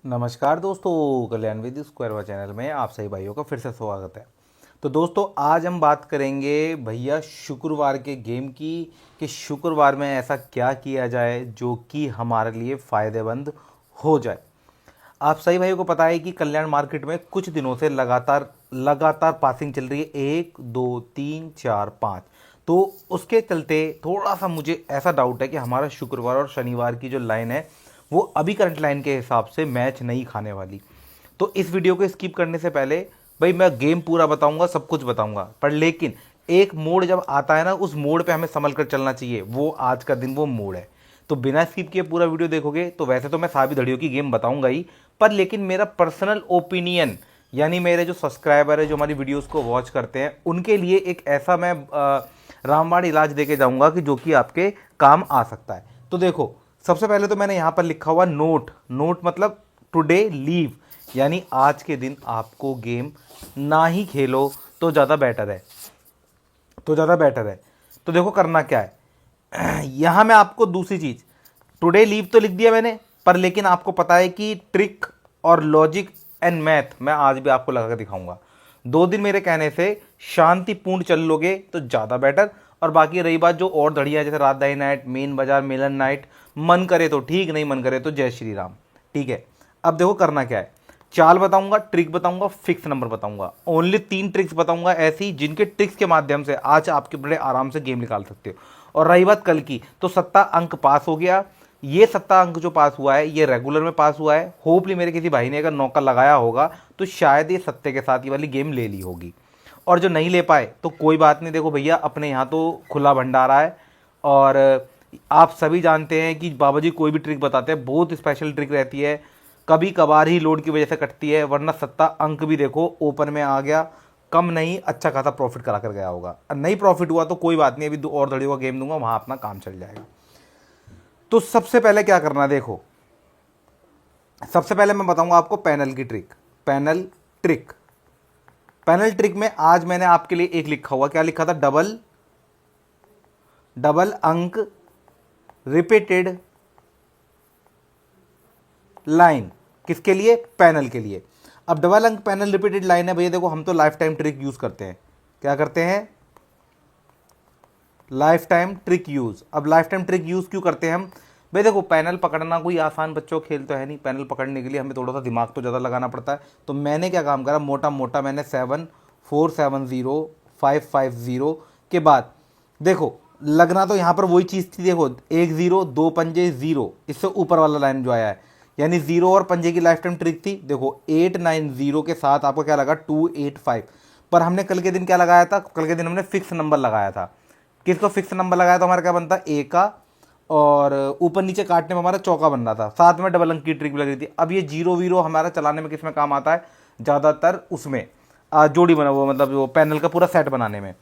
नमस्कार दोस्तों, कल्याण with square channel में आप सभी भाइयों का फिर से स्वागत है। तो दोस्तों आज हम बात करेंगे भैया शुक्रवार के गेम की कि शुक्रवार में ऐसा क्या किया जाए जो कि हमारे लिए फ़ायदेमंद हो जाए। आप सही भाइयों को पता है कि कल्याण मार्केट में कुछ दिनों से लगातार लगातार पासिंग चल रही है, 1 2 3 4 5। तो उसके चलते थोड़ा सा मुझे ऐसा डाउट है कि हमारा शुक्रवार और शनिवार की जो लाइन है वो अभी करंट लाइन के हिसाब से मैच नहीं खाने वाली। तो इस वीडियो को स्किप करने से पहले भाई मैं गेम पूरा बताऊंगा, सब कुछ बताऊंगा, पर लेकिन एक मोड जब आता है ना, उस मोड पे हमें संभल कर चलना चाहिए। वो आज का दिन वो मोड है। तो बिना स्किप किए पूरा वीडियो देखोगे तो वैसे तो मैं साबित घड़ियों की गेम बताऊंगा ही, पर लेकिन मेरा पर्सनल ओपिनियन यानी मेरे जो सब्सक्राइबर है, जो हमारी वीडियोस को वॉच करते हैं, उनके लिए एक ऐसा मैं रामबाण इलाज देके जाऊंगा कि जो कि आपके काम आ सकता है। तो देखो, सबसे पहले तो मैंने यहाँ पर लिखा हुआ नोट। नोट मतलब टुडे लीव, यानी आज के दिन आपको गेम ना ही खेलो तो ज़्यादा बेटर है। तो देखो करना क्या है। यहाँ मैं आपको दूसरी चीज़, टुडे लीव तो लिख दिया मैंने, पर लेकिन आपको पता है कि ट्रिक और लॉजिक एंड मैथ मैं आज भी आपको लगा कर दिखाऊंगा। 2 दिन मेरे कहने से शांतिपूर्ण चल लोगे तो ज़्यादा बेटर। और बाकी रही बात जो और धड़ियाँ जैसे रात दाई नाइट, मेन बाजार, मिलन नाइट, मन करे तो ठीक, नहीं मन करे तो जय श्री राम। ठीक है, अब देखो करना क्या है। चाल बताऊंगा, ट्रिक बताऊंगा, फिक्स नंबर बताऊंगा। ओनली 3 ट्रिक्स बताऊंगा ऐसी जिनके ट्रिक्स के माध्यम से आज आपके बड़े आराम से गेम निकाल सकते हो। और रही बात कल की, तो 7 अंक पास हो गया। ये 7 अंक जो पास हुआ है ये रेगुलर में पास हुआ है। होपली मेरे किसी भाई ने अगर नौका लगाया होगा तो शायद ये 7 के साथ ये वाली गेम ले ली होगी। और जो नहीं ले पाए तो कोई बात नहीं, देखो भैया अपने यहाँ तो खुला भंडारा है। और आप सभी जानते हैं कि बाबा जी कोई भी ट्रिक बताते हैं बहुत स्पेशल ट्रिक रहती है, कभी कभार ही लोड की वजह से कटती है, वरना 7 अंक भी देखो ओपन में आ गया, कम नहीं अच्छा खासा प्रॉफिट करा कर गया होगा। नहीं प्रॉफिट हुआ तो कोई बात नहीं, अभी 2 और धड़ियों का गेम दूंगा, वहां अपना काम चल जाएगा। तो सबसे पहले क्या करना, देखो सबसे पहले मैं बताऊंगा आपको पैनल की trick. Panel trick, panel trick में आज मैंने आपके लिए एक लिखा हुआ, क्या लिखा था, डबल डबल अंक रिपीटेड लाइन। किसके लिए? पैनल के लिए। अब डबल अंक पैनल रिपीटेड लाइन है भैया, देखो हम तो लाइफ टाइम ट्रिक यूज करते हैं। क्या करते हैं? Life time trick use. अब लाइफ टाइम ट्रिक यूज क्यों करते हैं हम? भाई देखो, पैनल पकड़ना कोई आसान बच्चों का खेल तो है नहीं। पैनल पकड़ने के लिए हमें थोड़ा सा दिमाग तो ज़्यादा लगाना पड़ता है। तो मैंने क्या काम करा, मोटा मोटा मैंने 7 4 7 0 5 5 0 के बाद देखो लगना तो यहाँ पर वही चीज़ थी। देखो 1 0 2 पंजे 0, इससे ऊपर वाला लाइन जो आया है यानी 0 और पंजे की लाइफ टाइम ट्रिक थी। देखो 8 9 0 के साथ आपको क्या लगा, 2 8 5। पर हमने कल के दिन क्या लगाया था? कल के दिन हमने फिक्स नंबर लगाया था। किसको फिक्स नंबर लगाया था? हमारा क्या बनता, ए का, और ऊपर नीचे काटने में हमारा चौका बन रहा था, साथ में डबल अंक की ट्रिक भी लग रही थी। अब ये 0 0 हमारा चलाने में किस में काम आता है? ज़्यादातर उसमें जोड़ी बना वो, मतलब वो पैनल का पूरा सेट बनाने में।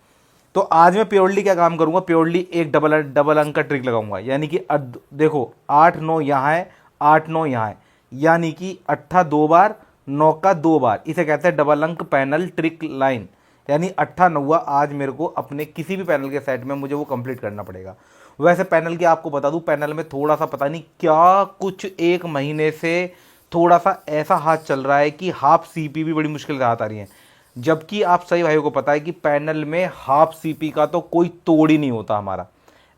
तो आज मैं प्योरली क्या काम करूंगा, प्योरली एक डबल अंक का ट्रिक लगाऊंगा। यानी कि देखो 8 9 यहाँ है, 8 9 यहाँ है, यानी कि 8 2 बार, 9 का 2 बार, इसे कहते हैं डबल अंक पैनल ट्रिक लाइन। यानी 8 9 आज मेरे को अपने किसी भी पैनल के सेट में मुझे वो कंप्लीट करना पड़ेगा। वैसे पैनल की आपको बता दूं, पैनल में थोड़ा सा पता नहीं क्या कुछ 1 महीने से थोड़ा सा ऐसा हाथ चल रहा है कि हाफ सीपी भी बड़ी मुश्किल से हाथ आ रही है। जबकि आप सही भाइयों को पता है कि पैनल में हाफ सीपी का तो कोई तोड़ ही नहीं होता हमारा।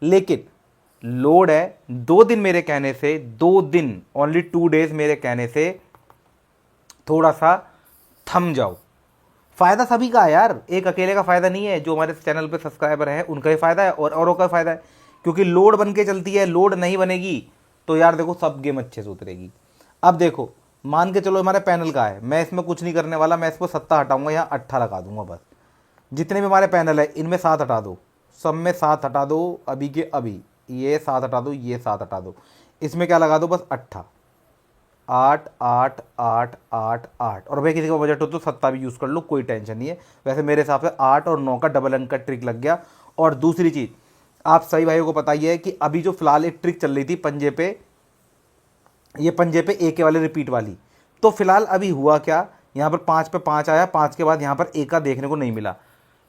लेकिन लोड है 2 दिन मेरे कहने से, 2 दिन ओनली 2 डेज मेरे कहने से थोड़ा सा थम जाओ। फायदा सभी का है यार, एक अकेले का फायदा नहीं है। जो हमारे चैनल पे सब्सक्राइबर हैं उनका ही फायदा है और औरों का फायदा है, क्योंकि लोड बन के चलती है। लोड नहीं बनेगी तो यार देखो सब गेम अच्छे से उतरेगी। अब देखो मान के चलो हमारे पैनल का है, मैं इसमें कुछ नहीं करने वाला, मैं इसको 7 हटाऊंगा, यहाँ 8 लगा दूंगा बस। जितने भी हमारे पैनल है इनमें 7 हटा दो, सब में 7 हटा दो, अभी के अभी ये 7 हटा दो, ये 7 हटा दो, इसमें क्या लगा दो बस 8 8 8 8 8 8। और भाई किसी का बजट हो तो 7 भी यूज़ कर लो, कोई टेंशन नहीं है। वैसे मेरे हिसाब से 8 और 9 का डबल अंक का ट्रिक लग गया। और दूसरी चीज़, आप सही भाइयों को पता ही है कि अभी जो फिलहाल एक ट्रिक चल रही थी पंजे पे, ये पंजे पे एक वाले रिपीट वाली, तो फिलहाल अभी हुआ क्या, यहाँ पर 5 पे 5 आया, 5 के बाद यहाँ पर एक का देखने को नहीं मिला।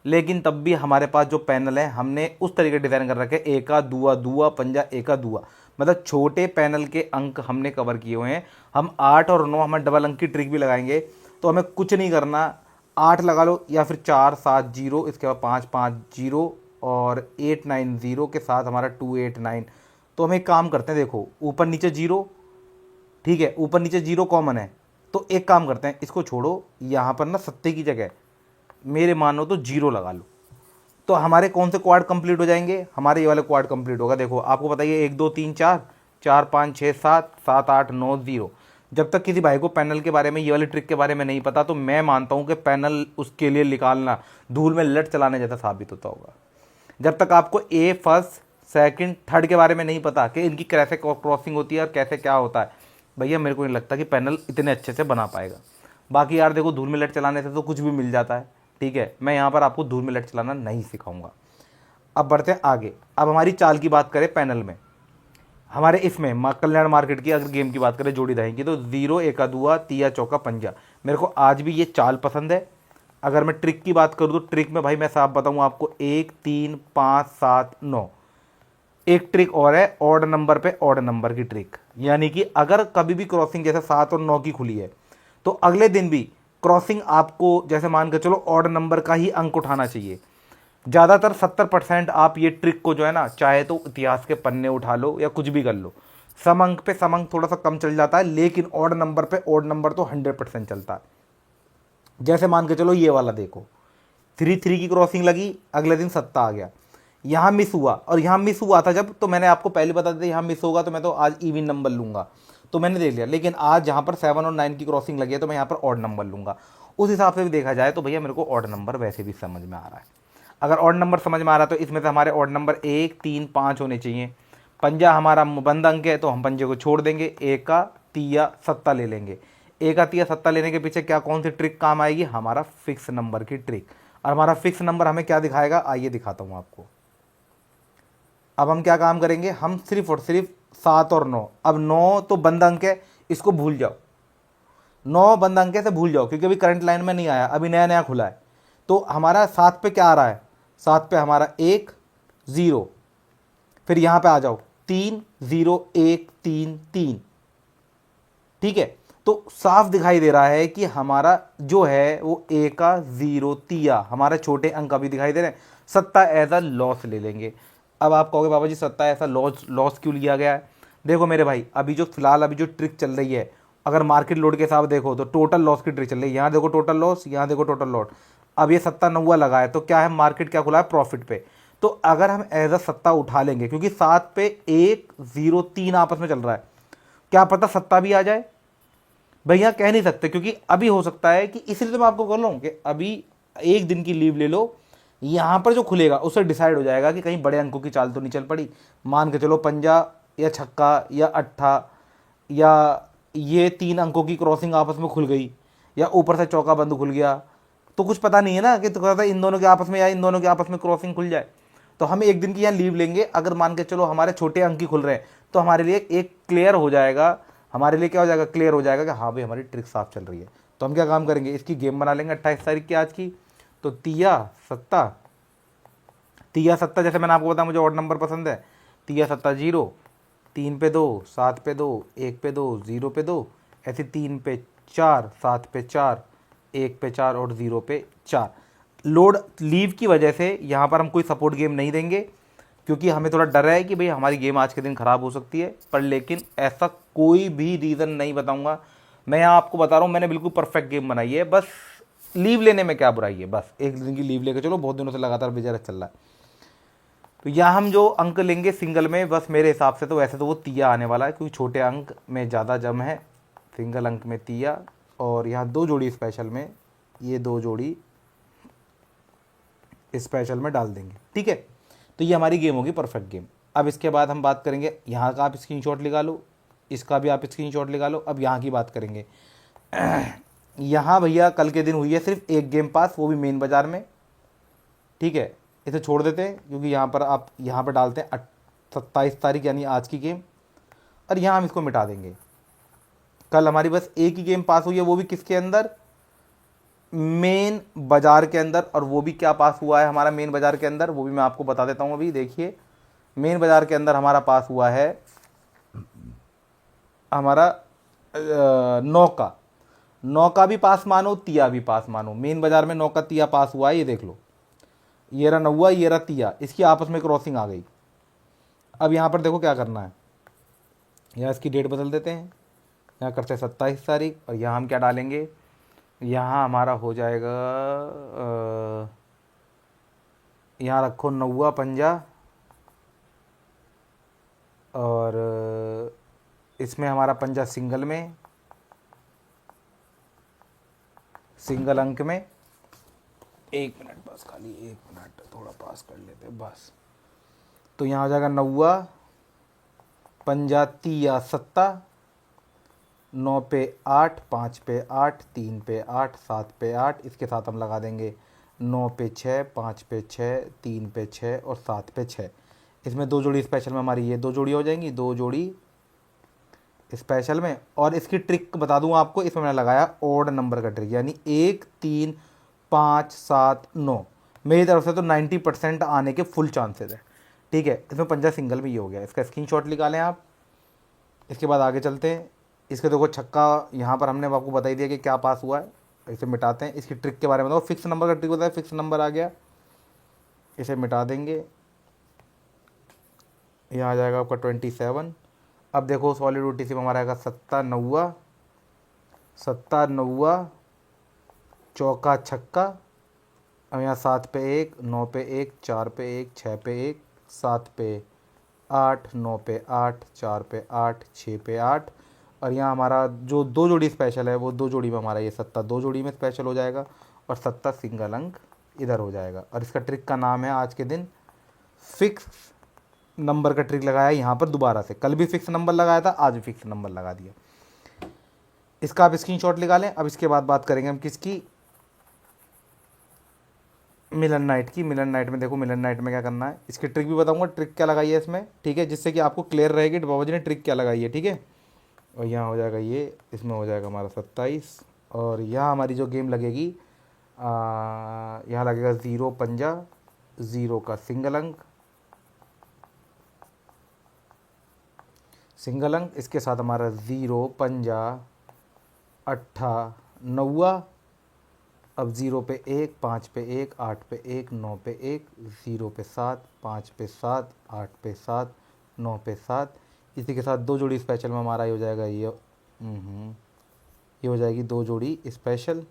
लेकिन तब भी हमारे पास जो पैनल है हमने उस तरीके डिज़ाइन कर रखे, एका दुआ दुआ पंजा एका दुआ, मतलब छोटे पैनल के अंक हमने कवर किए हुए हैं। हम 8 और 9 हमें डबल अंक की ट्रिक भी लगाएंगे, तो हमें कुछ नहीं करना, 8 लगा लो या फिर 4 7 0, इसके बाद 5 5 0 और 8 9 0 के साथ हमारा 2 8 9। तो हम एक काम करते हैं, देखो ऊपर नीचे जीरो, ठीक है, ऊपर नीचे जीरो कॉमन है, तो एक काम करते हैं, इसको छोड़ो, यहाँ पर ना सत्ते की जगह मेरे मानो तो जीरो लगा लो, तो हमारे कौन से क्वाड कंप्लीट हो जाएंगे, हमारे ये वाले क्वाड कंप्लीट होगा। देखो आपको बताइए 1 2 3 4, 4 5 6 7, 7 8 9 0। जब तक किसी भाई को पैनल के बारे में, ये वाली ट्रिक के बारे में नहीं पता, तो मैं मानता हूँ कि पैनल उसके लिए निकालना धूल में लट चलाने जैसा साबित होता होगा। जब तक आपको ए फर्स्ट सेकंड थर्ड के बारे में नहीं पता कि इनकी कैसे क्रॉसिंग होती है और कैसे क्या होता है, भैया मेरे को नहीं लगता कि पैनल इतने अच्छे से बना पाएगा। बाकी यार देखो, धूल में लट चलाने से तो कुछ भी मिल जाता है, ठीक है, मैं यहाँ पर आपको धूल में लट चलाना नहीं सिखाऊंगा। अब बढ़ते हैं आगे। अब हमारी चाल की बात करें पैनल में, हमारे इसमें कल्याण मार्केट की अगर गेम की बात करें जोड़ी दही की, तो 0 एका दुआ तिया चौका पंजा, मेरे को आज भी ये चाल पसंद है। अगर मैं ट्रिक की बात करूँ तो ट्रिक में भाई मैं साफ बताऊँ आपको, 1 3 5 7 9। एक ट्रिक और है, ऑड नंबर पे ऑड नंबर की ट्रिक, यानी कि अगर कभी भी क्रॉसिंग जैसे 7 और 9 की खुली है, तो अगले दिन भी क्रॉसिंग आपको जैसे मान के चलो ऑड नंबर का ही अंक उठाना चाहिए। ज़्यादातर 70% आप ये ट्रिक को जो है ना, चाहे तो इतिहास के पन्ने उठा लो या कुछ भी कर लो, सम अंक पे सम अंक थोड़ा सा कम चल जाता है, लेकिन ऑड नंबर पे ऑड नंबर तो 100% चलता है। जैसे मान के चलो ये वाला देखो, 3 3 की क्रॉसिंग लगी, अगले दिन सत्ता आ गया, यहाँ मिस हुआ, और यहाँ मिस हुआ था जब, तो मैंने आपको पहले बता दिया यहाँ मिस होगा तो मैं तो आज इवन नंबर लूँगा, तो मैंने देख लिया। लेकिन आज जहाँ पर 7 और 9 की क्रॉसिंग लगी है, तो मैं यहाँ पर ऑड नंबर लूँगा। उस हिसाब से भी देखा जाए तो भैया मेरे को ऑड नंबर वैसे भी समझ में आ रहा है। अगर ऑड नंबर समझ में आ रहा है तो इसमें से हमारे ऑड नंबर 1 3 5 होने चाहिए। पंजा हमारा बंद अंक है, तो हम पंजे को छोड़ देंगे, एक का तिया सत्ता ले लेंगे। एक का तिया सत्ता लेने के पीछे क्या कौन सी ट्रिक काम आएगी, हमारा फिक्स नंबर की ट्रिक। और हमारा फिक्स नंबर हमें क्या दिखाएगा, आइए दिखाता हूँ आपको। अब हम क्या काम करेंगे, हम सिर्फ और सिर्फ 7 और 9, अब 9 तो बंद अंक है, इसको भूल जाओ, 9 बंद अंक से भूल जाओ, क्योंकि अभी करंट लाइन में नहीं आया, अभी नया नया खुला है। तो हमारा 7 पे क्या आ रहा है, 7 पे हमारा 1 0, फिर यहाँ पे आ जाओ 3 0 1 3 3, ठीक है। तो साफ दिखाई दे रहा है कि हमारा जो है वो ए का 0 तिया, हमारे छोटे अंक अभी दिखाई दे रहे हैं। सत्ता एज अ लॉस ले लेंगे। अब आप कहोगे बाबा जी सत्ता ऐसा लॉस क्यों लिया गया है। देखो मेरे भाई, अभी जो फिलहाल अभी जो ट्रिक चल रही है, अगर मार्केट लोड के हिसाब देखो तो टोटल लॉस की ट्रिक चल रही है। यहाँ देखो टोटल लॉस, यहाँ देखो टोटल लॉस। अब ये सत्ता नौवा लगा है, तो क्या है, मार्केट क्या खुला है, प्रॉफिट पे। तो अगर हम एज अ सत्ता उठा लेंगे, क्योंकि 7 पे 1 0 3 आपस में चल रहा है, क्या पता सत्ता भी आ जाए, भैया कह नहीं सकते, क्योंकि अभी हो सकता है कि, इसलिए तो मैं आपको बोल रहा हूँ कि अभी एक दिन की लीव ले लो, यहाँ पर जो खुलेगा उससे डिसाइड हो जाएगा कि कहीं बड़े अंकों की चाल तो नहीं चल पड़ी। मान के चलो पंजा या छक्का या अट्ठा या ये 3 अंकों की क्रॉसिंग आपस में खुल गई, या ऊपर से चौका बंद खुल गया, तो कुछ पता नहीं है ना कि तो इन दोनों के आपस में या इन दोनों के आपस में क्रॉसिंग खुल जाए। तो हम एक दिन की यहाँ लीव लेंगे, अगर मान के चलो हमारे छोटे अंक ही खुल रहे हैं, तो हमारे लिए एक क्लियर हो जाएगा, हमारे लिए क्या हो जाएगा, क्लियर हो जाएगा कि हाँ भाई हमारी ट्रिक साफ चल रही है। तो हम क्या काम करेंगे, इसकी गेम बना लेंगे 28 तारीख की आज की। तो तिया सत्ता, तिया सत्ता जैसे मैंने आपको बताया मुझे ऑड नंबर पसंद है, तिया सत्ता 0, 3 पे 2, 7 पे 2, 1 पे 2, 0 पे 2, ऐसे 3 पे 4, 7 पे 4, 1 पे 4 और 0 पे 4। लोड लीव की वजह से यहाँ पर हम कोई सपोर्ट गेम नहीं देंगे, क्योंकि हमें थोड़ा डर है कि भाई हमारी गेम आज के दिन ख़राब हो सकती है, पर लेकिन ऐसा कोई भी रीज़न नहीं बताऊंगा। मैं यहाँ आपको बता रहा हूँ, मैंने बिल्कुल परफेक्ट गेम बनाई है, बस लीव लेने में क्या बुराई है, बस एक दिन की लीव लेकर चलो, बहुत दिनों से लगातार बेचारा चल रहा है। तो यहाँ हम जो अंक लेंगे सिंगल में, बस मेरे हिसाब से तो वैसे तो वो तिया आने वाला है, क्योंकि छोटे अंक में ज़्यादा जम है, सिंगल अंक में तिया, और यहाँ 2 जोड़ी स्पेशल में, ये 2 जोड़ी स्पेशल में डाल देंगे, ठीक है। तो ये हमारी गेम होगी परफेक्ट गेम। अब इसके बाद हम बात करेंगे, यहाँ का आप स्क्रीनशॉट लगा लो, इसका भी आप स्क्रीनशॉट लगा लो। अब यहाँ की बात करेंगे, यहाँ भैया कल के दिन हुई है सिर्फ एक गेम पास, वो भी मेन बाज़ार में, ठीक है। इसे छोड़ देते हैं, क्योंकि यहाँ पर आप यहाँ पर डालते हैं 27 तारीख यानी आज की गेम, और यहाँ हम इसको मिटा देंगे। कल हमारी बस एक ही गेम पास हुई है, वो भी किसके अंदर, मेन बाज़ार के अंदर। और वो भी क्या पास हुआ है हमारा मेन बाज़ार के अंदर, वो भी मैं आपको बता देता हूँ। अभी देखिए मेन बाज़ार के अंदर हमारा पास हुआ है हमारा 9 का भी पास मानो, तिया भी पास मानो। मेन बाजार में 9 का तिया पास हुआ है, ये देख लो, ये रहा 9, ये रहा तिया, इसकी आपस में क्रॉसिंग आ गई। अब यहाँ पर देखो क्या करना है, यहाँ इसकी डेट बदल देते हैं, यहाँ करते हैं 27 तारीख, और यहाँ हम क्या डालेंगे, यहाँ हमारा हो जाएगा यहाँ रखो 9 पंजा, और इसमें हमारा पंजा सिंगल में, सिंगल अंक में। 1 मिनट बस, खाली 1 मिनट, थोड़ा पास कर लेते हैं बस। तो यहाँ हो जाएगा 9 पंजा तिया 7, 9 पे 8, 5 पे 8, 3 पे 8, 7 पे 8, इसके साथ हम लगा देंगे 9 पे 6, 5 पे 6, 3 पे 6 और 7 पे 6। इसमें 2 जोड़ी स्पेशल में हमारी ये 2 जोड़ी हो जाएंगी, 2 जोड़ी स्पेशल में। और इसकी ट्रिक बता दूं आपको, इसमें मैंने लगाया ओड नंबर का ट्रिक, यानी 1 3 5 7 9। मेरी तरफ से तो 90% आने के फुल चांसेस है, ठीक है। इसमें पंजा सिंगल भी ये हो गया, इसका स्क्रीनशॉट निकालें आप। इसके बाद आगे चलते हैं, इसके देखो छक्का यहाँ पर हमने आपको बता ही दिया कि क्या पास हुआ है। इसे मिटाते हैं, इसकी ट्रिक के बारे में बताओ। फिक्स नंबर का ट्रिक बताया, फिक्स नंबर आ गया, इसे मिटा देंगे, यहाँ आ जाएगा आपका 27। अब देखो सॉलिड OTC में हमारा आएगा 7 9, 7 9 चौका छक्का। अब यहाँ 7 पे 1, 9 पे 1, 4 पे 1, 6 पे 1, 7 पे 8, 9 पे 8, 4 पे 8, 6 पे 8। और यहाँ हमारा जो 2 जोड़ी स्पेशल है, वो 2 जोड़ी में हमारा ये 7 2 जोड़ी में स्पेशल हो जाएगा, और 7 सिंगल अंक इधर हो जाएगा। और इसका ट्रिक का नाम है आज के दिन फिक्स नंबर का ट्रिक लगाया यहाँ पर दोबारा से। कल भी फिक्स नंबर लगाया था, आज भी फिक्स नंबर लगा दिया। इसका आप स्क्रीनशॉट निकालें। अब इसके बाद बात करेंगे हम किसकी, मिलन नाइट की। मिलन नाइट में देखो, मिलन नाइट में क्या करना है, इसकी ट्रिक भी बताऊंगा, ट्रिक क्या लगाई है इसमें, ठीक है, जिससे कि आपको क्लियर रहेगी बाबा जी ने ट्रिक क्या लगाई है, ठीक है। और यहाँ हो जाएगा ये, इसमें हो जाएगा हमारा 27। और यहाँ हमारी जो गेम लगेगी, यहाँ लगेगा 0 पंजा, 0 का सिंगल अंक, सिंगल अंक। इसके साथ हमारा 0 पंजा 8 9। अब 0 पे 1, 5 पे 1, 8 पे 1, 9 पे 1, 0 पे 7, 5 पे 7, 8 पे 7, 9 पे 7। इसी के साथ 2 जोड़ी स्पेशल में हमारा ये हो जाएगा, ये हो जाएगी 2 जोड़ी स्पेशल,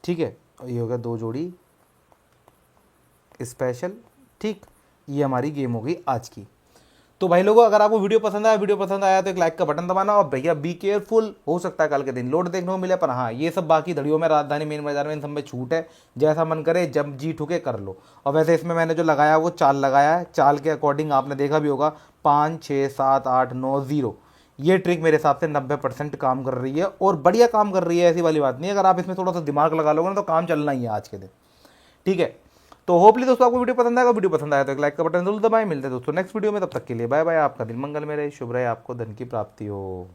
ठीक है। और ये होगा 2 जोड़ी स्पेशल, ठीक। ये हमारी गेम हो गई आज की। तो भाई लोगों, अगर आपको वीडियो पसंद आया तो एक लाइक का बटन दबाना। और भैया बी केयरफुल, हो सकता है कल के दिन लोड देखने को मिले, पर हाँ ये सब बाकी धड़ियों में, राजधानी मेन बाजार में इन सब में छूट है, जैसा मन करे जब जी ठुके कर लो। और वैसे इसमें मैंने जो लगाया वो चाल लगाया है, चाल के अकॉर्डिंग आपने देखा भी होगा 5 6 7 8 9 0। ये ट्रिक मेरे हिसाब से 90% काम कर रही है, और बढ़िया काम कर रही है, ऐसी वाली बात नहीं है। अगर आप इसमें थोड़ा सा दिमाग लगा लोगे ना तो काम चलना ही है आज के दिन, ठीक है। तो होपली दोस्तों आपको वीडियो पसंद आएगा। वीडियो पसंद आया तो एक लाइक का बटन जरूर दबाएं। मिलते हैं दोस्तों नेक्स्ट वीडियो में, तब तक के लिए बाय बाय। आपका दिन मंगल में रहे, शुभ रहे, आपको धन की प्राप्ति हो।